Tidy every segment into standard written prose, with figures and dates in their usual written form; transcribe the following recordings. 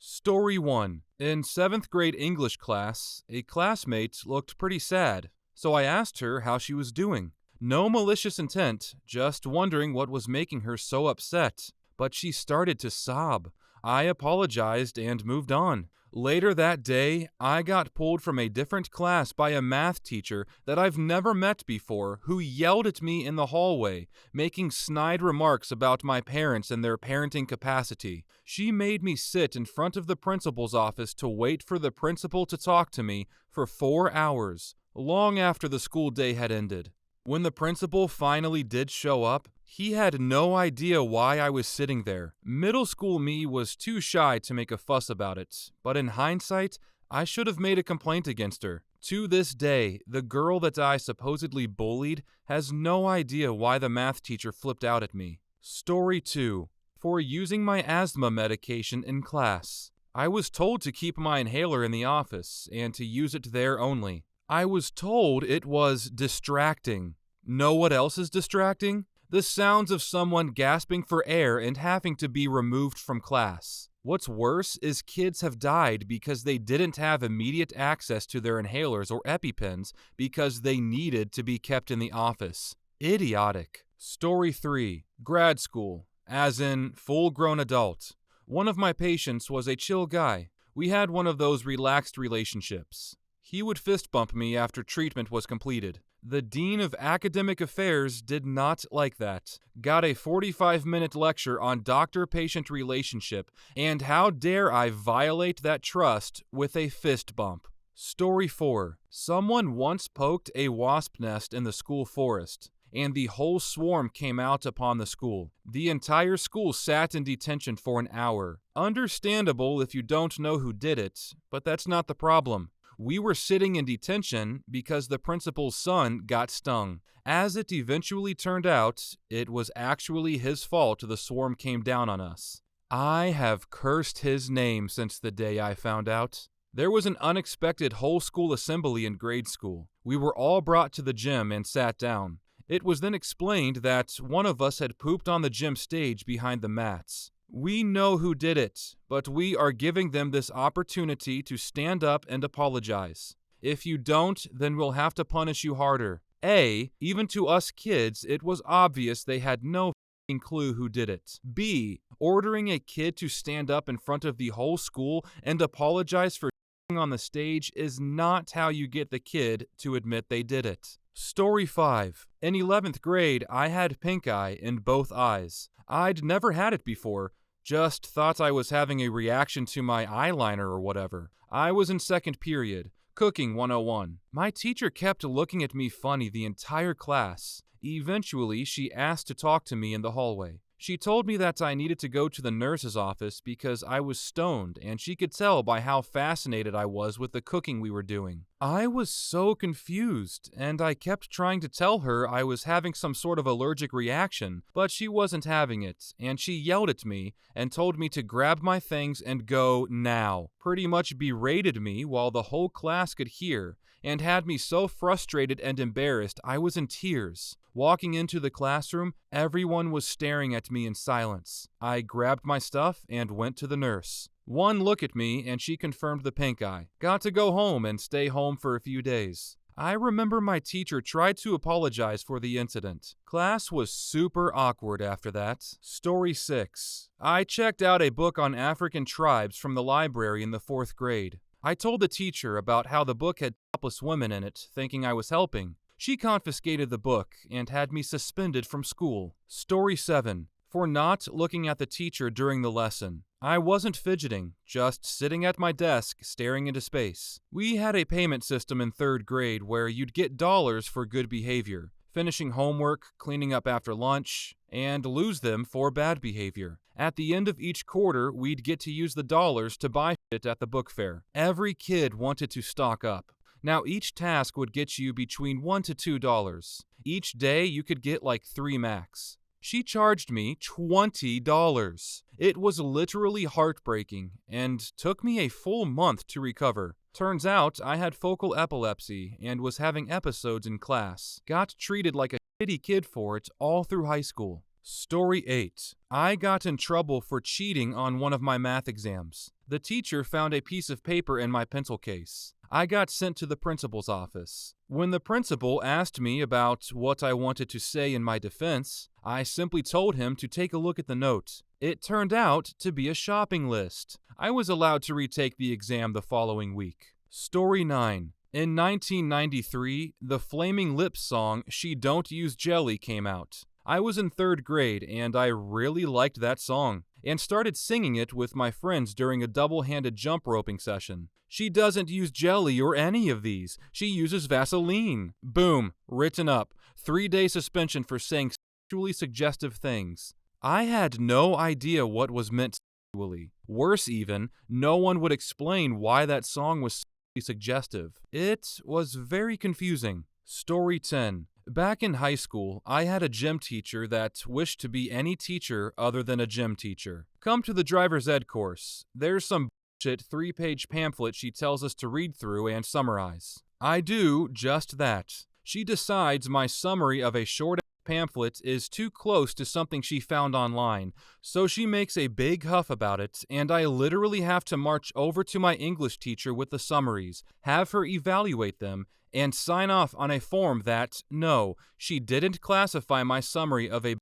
Story 1. In 7th grade English class, a classmate looked pretty sad, so I asked her how she was doing. No malicious intent, just wondering what was making her so upset. But she started to sob. I apologized and moved on. Later that day, I got pulled from a different class by a math teacher that I've never met before who yelled at me in the hallway, making snide remarks about my parents and their parenting capacity. She made me sit in front of the principal's office to wait for the principal to talk to me for 4 hours, long after the school day had ended. When the principal finally did show up, he had no idea why I was sitting there. Middle school me was too shy to make a fuss about it, but in hindsight, I should have made a complaint against her. To this day, the girl that I supposedly bullied has no idea why the math teacher flipped out at me. Story 2. For using my asthma medication in class. I was told to keep my inhaler in the office and to use it there only. I was told it was distracting. Know what else is distracting? The sounds of someone gasping for air and having to be removed from class. What's worse is kids have died because they didn't have immediate access to their inhalers or EpiPens because they needed to be kept in the office. Idiotic. Story 3. Grad school, as in full-grown adult. One of my patients was a chill guy. We had one of those relaxed relationships. He would fist bump me after treatment was completed. The Dean of Academic Affairs did not like that. Got a 45-minute lecture on doctor-patient relationship, and how dare I violate that trust with a fist bump. Story 4. Someone once poked a wasp nest in the school forest, and the whole swarm came out upon the school. The entire school sat in detention for an hour. Understandable if you don't know who did it, but that's not the problem. We were sitting in detention because the principal's son got stung. As it eventually turned out, it was actually his fault the swarm came down on us. I have cursed his name since the day I found out. There was an unexpected whole school assembly in grade school. We were all brought to the gym and sat down. It was then explained that one of us had pooped on the gym stage behind the mats. We know who did it, but we are giving them this opportunity to stand up and apologize. If you don't, then we'll have to punish you harder. A, even to us kids, it was obvious they had no f***ing clue who did it. B, ordering a kid to stand up in front of the whole school and apologize for f***ing on the stage is not how you get the kid to admit they did it. Story 5. In 11th grade, I had pink eye in both eyes. I'd never had it before, just thought I was having a reaction to my eyeliner or whatever. I was in second period, Cooking 101. My teacher kept looking at me funny the entire class. Eventually, she asked to talk to me in the hallway. She told me that I needed to go to the nurse's office because I was stoned, and she could tell by how fascinated I was with the cooking we were doing. I was so confused, and I kept trying to tell her I was having some sort of allergic reaction, but she wasn't having it, and she yelled at me and told me to grab my things and go now. Pretty much berated me while the whole class could hear, and had me so frustrated and embarrassed I was in tears. Walking into the classroom, everyone was staring at me in silence. I grabbed my stuff and went to the nurse. One look at me and she confirmed the pink eye. Got to go home and stay home for a few days. I remember my teacher tried to apologize for the incident. Class was super awkward after that. Story 6. I checked out a book on African tribes from the library in the 4th grade. I told the teacher about how the book had topless women in it, thinking I was helping. She confiscated the book and had me suspended from school. Story 7. For not looking at the teacher during the lesson. I wasn't fidgeting, just sitting at my desk staring into space. We had a payment system in 3rd grade where you'd get dollars for good behavior, finishing homework, cleaning up after lunch, and lose them for bad behavior. At the end of each quarter, we'd get to use the dollars to buy shit at the book fair. Every kid wanted to stock up. Now, each task would get you between $1 to $2. Each day, you could get like 3 max. She charged me $20. It was literally heartbreaking and took me a full month to recover. Turns out I had focal epilepsy and was having episodes in class. Got treated like a shitty kid for it all through high school. Story 8. I got in trouble for cheating on one of my math exams. The teacher found a piece of paper in my pencil case. I got sent to the principal's office. When the principal asked me about what I wanted to say in my defense, I simply told him to take a look at the note. It turned out to be a shopping list. I was allowed to retake the exam the following week. Story 9. In 1993, the Flaming Lips song She Don't Use Jelly came out. I was in 3rd grade and I really liked that song and started singing it with my friends during a double-handed jump roping session. She doesn't use jelly or any of these. She uses Vaseline. Boom, written up. 3-day suspension for saying sexually suggestive things. I had no idea what was meant sexually. Worse even, no one would explain why that song was suggestive. It was very confusing. Story 10. Back in high school, I had a gym teacher that wished to be any teacher other than a gym teacher. Come to the driver's ed course. There's some bullshit 3-page pamphlet she tells us to read through and summarize. I do just that. She decides my summary of a short pamphlet is too close to something she found online, so she makes a big huff about it, and I literally have to march over to my English teacher with the summaries, have her evaluate them, and sign off on a form that, no, she didn't classify my summary of a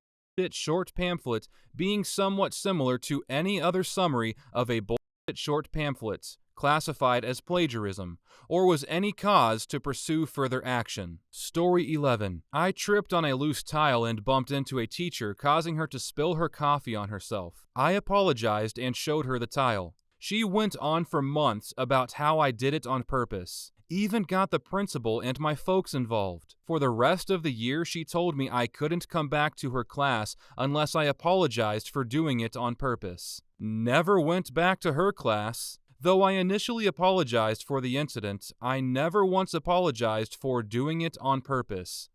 short pamphlet being somewhat similar to any other summary of a short pamphlet classified as plagiarism, or was any cause to pursue further action. Story 11. I tripped on a loose tile and bumped into a teacher, causing her to spill her coffee on herself. I apologized and showed her the tile. She went on for months about how I did it on purpose. Even got the principal and my folks involved. For the rest of the year, she told me I couldn't come back to her class unless I apologized for doing it on purpose. Never went back to her class. Though I initially apologized for the incident, I never once apologized for doing it on purpose.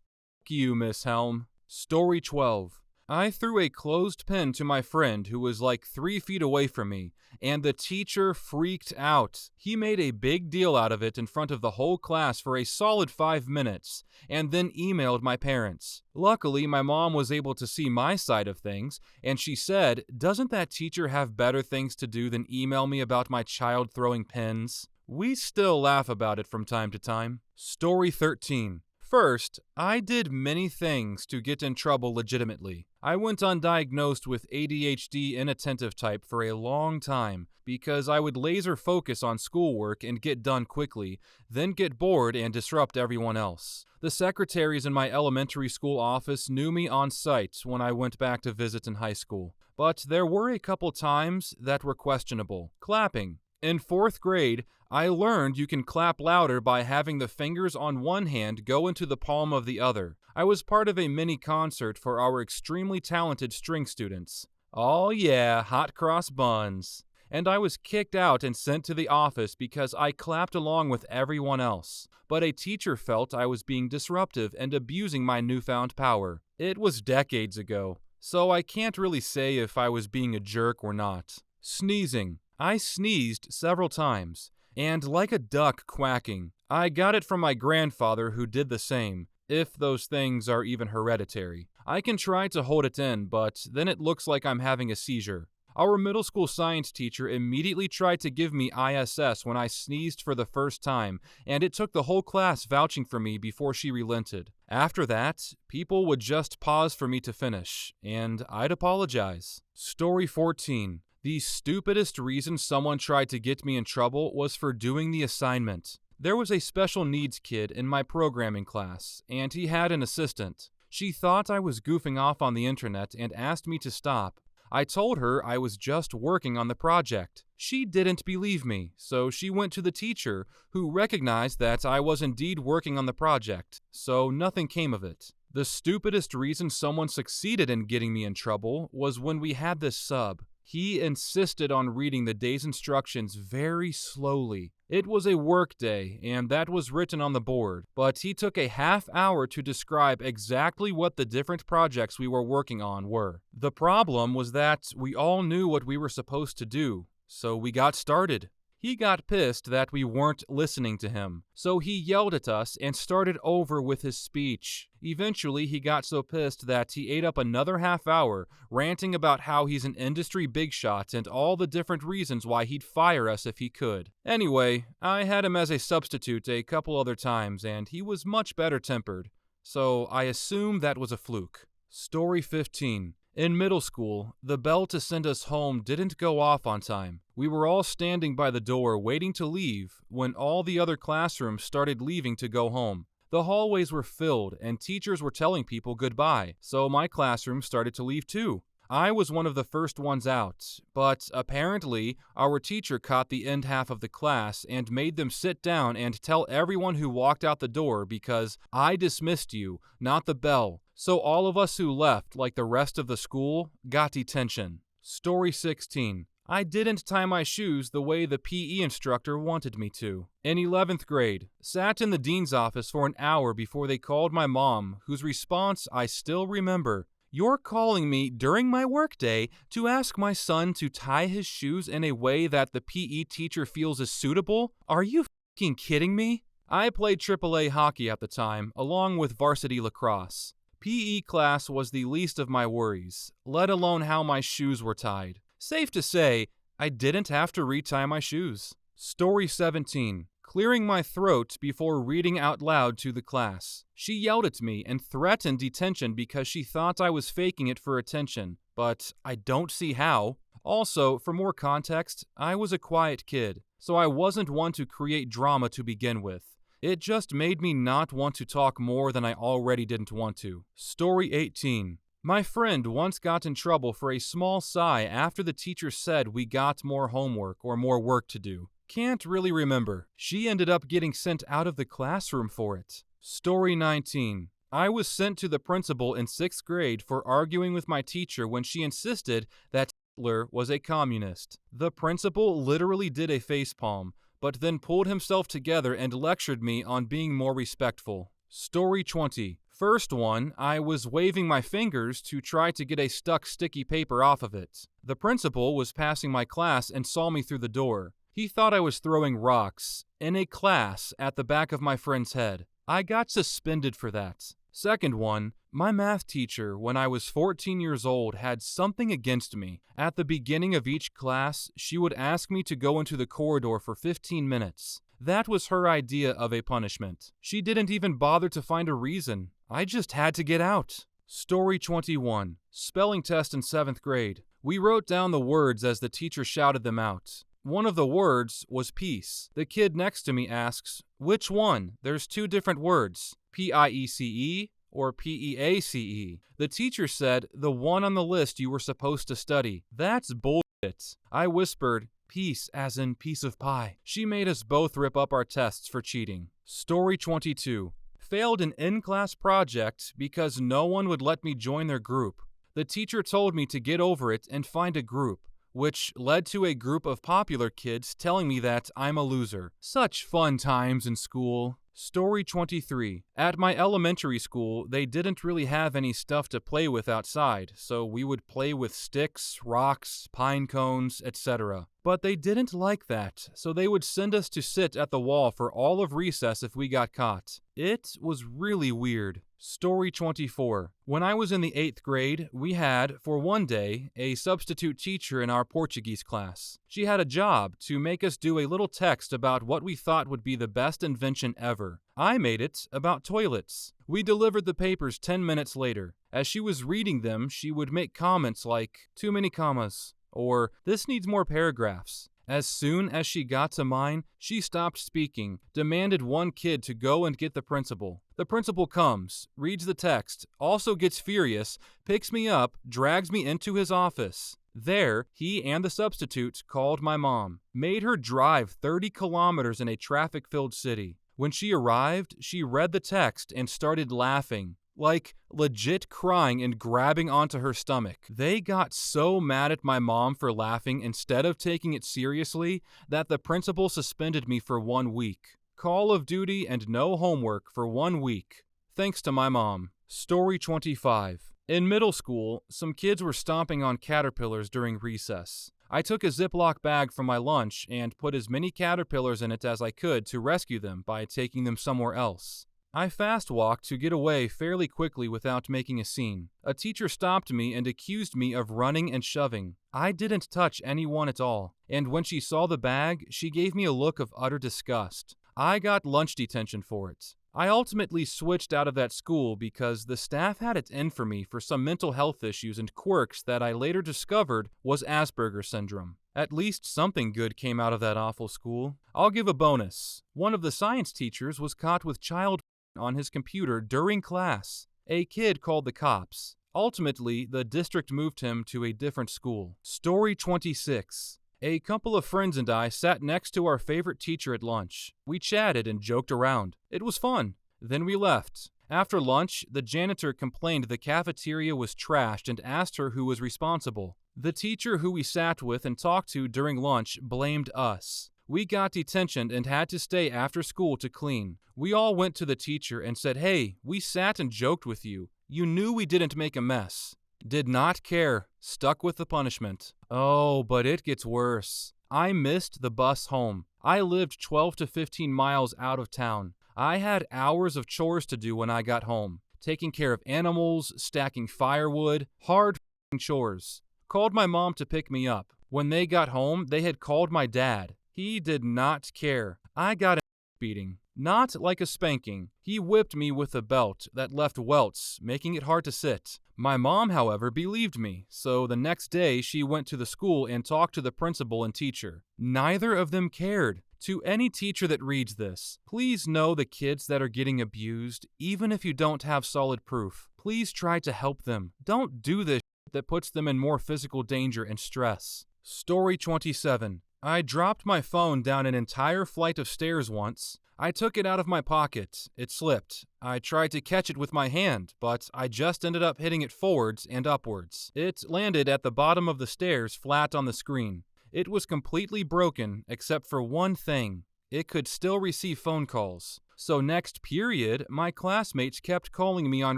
F you, Miss Helm. Story 12. I threw a closed pen to my friend who was like 3 feet away from me, and the teacher freaked out. He made a big deal out of it in front of the whole class for a solid 5 minutes, and then emailed my parents. Luckily, my mom was able to see my side of things, and she said, "Doesn't that teacher have better things to do than email me about my child throwing pens?" We still laugh about it from time to time. Story 13. First, I did many things to get in trouble legitimately. I went undiagnosed with ADHD inattentive type for a long time because I would laser focus on schoolwork and get done quickly, then get bored and disrupt everyone else. The secretaries in my elementary school office knew me on sight when I went back to visit in high school. But there were a couple times that were questionable. Clapping. In 4th grade, I learned you can clap louder by having the fingers on one hand go into the palm of the other. I was part of a mini concert for our extremely talented string students. Oh yeah, hot cross buns. And I was kicked out and sent to the office because I clapped along with everyone else. But a teacher felt I was being disruptive and abusing my newfound power. It was decades ago, so I can't really say if I was being a jerk or not. Sneezing. I sneezed several times, and like a duck quacking. I got it from my grandfather who did the same, if those things are even hereditary. I can try to hold it in, but then it looks like I'm having a seizure. Our middle school science teacher immediately tried to give me ISS when I sneezed for the first time, and it took the whole class vouching for me before she relented. After that, people would just pause for me to finish, and I'd apologize. Story 14. The stupidest reason someone tried to get me in trouble was for doing the assignment. There was a special needs kid in my programming class, and he had an assistant. She thought I was goofing off on the internet and asked me to stop. I told her I was just working on the project. She didn't believe me, so she went to the teacher, who recognized that I was indeed working on the project, so nothing came of it. The stupidest reason someone succeeded in getting me in trouble was when we had this sub. He insisted on reading the day's instructions very slowly. It was a work day, and that was written on the board, but he took a half hour to describe exactly what the different projects we were working on were. The problem was that we all knew what we were supposed to do, so we got started. He got pissed that we weren't listening to him, so he yelled at us and started over with his speech. Eventually, he got so pissed that he ate up another half hour ranting about how he's an industry big shot and all the different reasons why he'd fire us if he could. Anyway, I had him as a substitute a couple other times and he was much better tempered, so I assume that was a fluke. Story 15. In middle school, the bell to send us home didn't go off on time. We were all standing by the door waiting to leave when all the other classrooms started leaving to go home. The hallways were filled and teachers were telling people goodbye, so my classroom started to leave too. I was one of the first ones out, but apparently our teacher caught the end half of the class and made them sit down and tell everyone who walked out the door because I dismissed you, not the bell. So all of us who left, like the rest of the school, got detention. Story 16. I didn't tie my shoes the way the PE instructor wanted me to. In 11th grade, sat in the dean's office for an hour before they called my mom, whose response I still remember. "You're calling me during my workday to ask my son to tie his shoes in a way that the PE teacher feels is suitable? Are you f***ing kidding me?" I played AAA hockey at the time, along with varsity lacrosse. PE class was the least of my worries, let alone how my shoes were tied. Safe to say, I didn't have to retie my shoes. Story 17. Clearing my throat before reading out loud to the class. She yelled at me and threatened detention because she thought I was faking it for attention, but I don't see how. Also, for more context, I was a quiet kid, so I wasn't one to create drama to begin with. It just made me not want to talk more than I already didn't want to. Story 18. My friend once got in trouble for a small sigh after the teacher said we got more homework or more work to do. Can't really remember. She ended up getting sent out of the classroom for it. Story 19. I was sent to the principal in 6th grade for arguing with my teacher when she insisted that Hitler was a communist. The principal literally did a facepalm, but then pulled himself together and lectured me on being more respectful. Story 20. First one, I was waving my fingers to try to get a stuck sticky paper off of it. The principal was passing my class and saw me through the door. He thought I was throwing rocks in a class at the back of my friend's head. I got suspended for that. Second one, my math teacher, when I was 14 years old, had something against me. At the beginning of each class, she would ask me to go into the corridor for 15 minutes. That was her idea of a punishment. She didn't even bother to find a reason. I just had to get out. Story 21. Spelling test in 7th grade. We wrote down the words as the teacher shouted them out. One of the words was peace. The kid next to me asks, "Which one? There's 2 different words. P-I-E-C-E or P-E-A-C-E. The teacher said, "The one on the list you were supposed to study." That's bullshit. I whispered, "Peace as in piece of pie." She made us both rip up our tests for cheating. Story 22. Failed an in-class project because no one would let me join their group. The teacher told me to get over it and find a group, which led to a group of popular kids telling me that I'm a loser. Such fun times in school. Story 23. At my elementary school, they didn't really have any stuff to play with outside, so we would play with sticks, rocks, pine cones, etc. But they didn't like that, so they would send us to sit at the wall for all of recess if we got caught. It was really weird. Story 24. When I was in the 8th grade, we had, for one day, a substitute teacher in our Portuguese class. She had a job to make us do a little text about what we thought would be the best invention ever. I made it about toilets. We delivered the papers 10 minutes later. As she was reading them, she would make comments like, "Too many commas," or "This needs more paragraphs." As soon as she got to mine, she stopped speaking, demanded one kid to go and get the principal. The principal comes, reads the text, also gets furious, picks me up, drags me into his office. There, he and the substitute called my mom, made her drive 30 kilometers in a traffic-filled city. When she arrived, she read the text and started laughing. Like, legit crying and grabbing onto her stomach. They got so mad at my mom for laughing instead of taking it seriously that the principal suspended me for 1 week. Call of Duty and no homework for 1 week. Thanks to my mom. Story 25. In middle school, some kids were stomping on caterpillars during recess. I took a Ziploc bag from my lunch and put as many caterpillars in it as I could to rescue them by taking them somewhere else. I fast-walked to get away fairly quickly without making a scene. A teacher stopped me and accused me of running and shoving. I didn't touch anyone at all, and when she saw the bag, she gave me a look of utter disgust. I got lunch detention for it. I ultimately switched out of that school because the staff had it in for me for some mental health issues and quirks that I later discovered was Asperger's syndrome. At least something good came out of that awful school. I'll give a bonus. One of the science teachers was caught with child on his computer during class. A kid called the cops. Ultimately, the district moved him to a different school. Story 26. A couple of friends and I sat next to our favorite teacher at lunch. We chatted and joked around. It was fun. Then we left. After lunch, the janitor complained the cafeteria was trashed and asked her who was responsible. The teacher who we sat with and talked to during lunch blamed us. We got detention and had to stay after school to clean. We all went to the teacher and said, "Hey, we sat and joked with you. You knew we didn't make a mess." Did not care. Stuck with the punishment. Oh, but it gets worse. I missed the bus home. I lived 12 to 15 miles out of town. I had hours of chores to do when I got home. Taking care of animals, stacking firewood, hard chores. Called my mom to pick me up. When they got home, they had called my dad. He did not care. I got a beating. Not like a spanking. He whipped me with a belt that left welts, making it hard to sit. My mom, however, believed me, so the next day she went to the school and talked to the principal and teacher. Neither of them cared. To any teacher that reads this, please know the kids that are getting abused, even if you don't have solid proof. Please try to help them. Don't do this that puts them in more physical danger and stress. Story 27. I dropped my phone down an entire flight of stairs once. I took it out of my pocket. It slipped. I tried to catch it with my hand, but I just ended up hitting it forwards and upwards. It landed at the bottom of the stairs flat on the screen. It was completely broken except for one thing. It could still receive phone calls. So next period, my classmates kept calling me on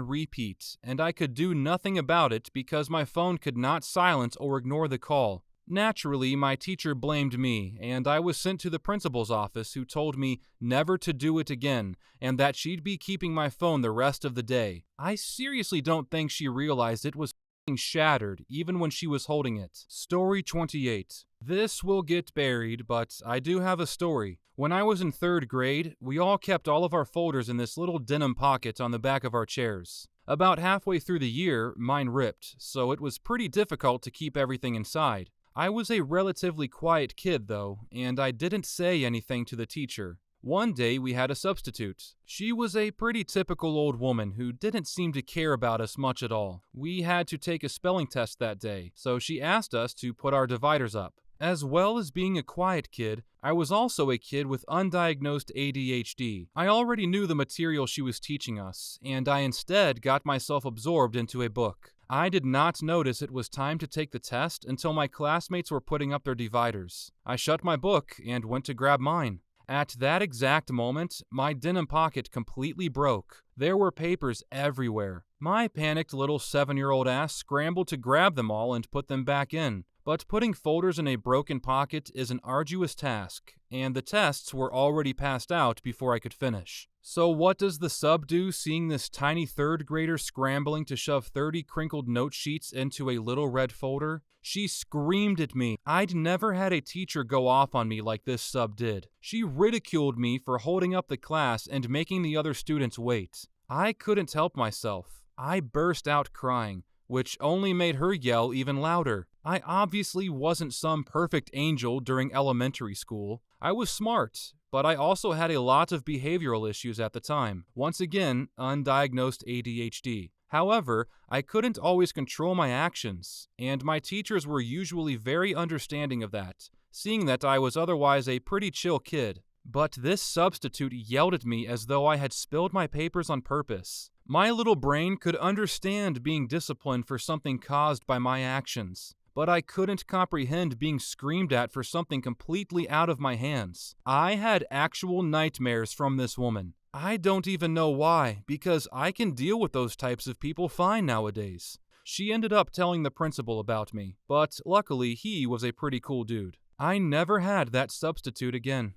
repeat, and I could do nothing about it because my phone could not silence or ignore the call. Naturally, my teacher blamed me, and I was sent to the principal's office, who told me never to do it again, and that she'd be keeping my phone the rest of the day. I seriously don't think she realized it was shattered, even when she was holding it. Story 28. This will get buried, but I do have a story. When I was in 3rd grade, we all kept all of our folders in this little denim pocket on the back of our chairs. About halfway through the year, mine ripped, so it was pretty difficult to keep everything inside. I was a relatively quiet kid, though, and I didn't say anything to the teacher. One day we had a substitute. She was a pretty typical old woman who didn't seem to care about us much at all. We had to take a spelling test that day, so she asked us to put our dividers up. As well as being a quiet kid, I was also a kid with undiagnosed ADHD. I already knew the material she was teaching us, and I instead got myself absorbed into a book. I did not notice it was time to take the test until my classmates were putting up their dividers. I shut my book and went to grab mine. At that exact moment, my denim pocket completely broke. There were papers everywhere. My panicked little 7-year-old ass scrambled to grab them all and put them back in. But putting folders in a broken pocket is an arduous task, and the tests were already passed out before I could finish. So what does the sub do seeing this tiny 3rd grader scrambling to shove 30 crinkled note sheets into a little red folder? She screamed at me. I'd never had a teacher go off on me like this sub did. She ridiculed me for holding up the class and making the other students wait. I couldn't help myself. I burst out crying, which only made her yell even louder. I obviously wasn't some perfect angel during elementary school. I was smart, but I also had a lot of behavioral issues at the time. Once again, undiagnosed ADHD. However, I couldn't always control my actions, and my teachers were usually very understanding of that, seeing that I was otherwise a pretty chill kid. But this substitute yelled at me as though I had spilled my papers on purpose. My little brain could understand being disciplined for something caused by my actions, but I couldn't comprehend being screamed at for something completely out of my hands. I had actual nightmares from this woman. I don't even know why, because I can deal with those types of people fine nowadays. She ended up telling the principal about me, but luckily he was a pretty cool dude. I never had that substitute again.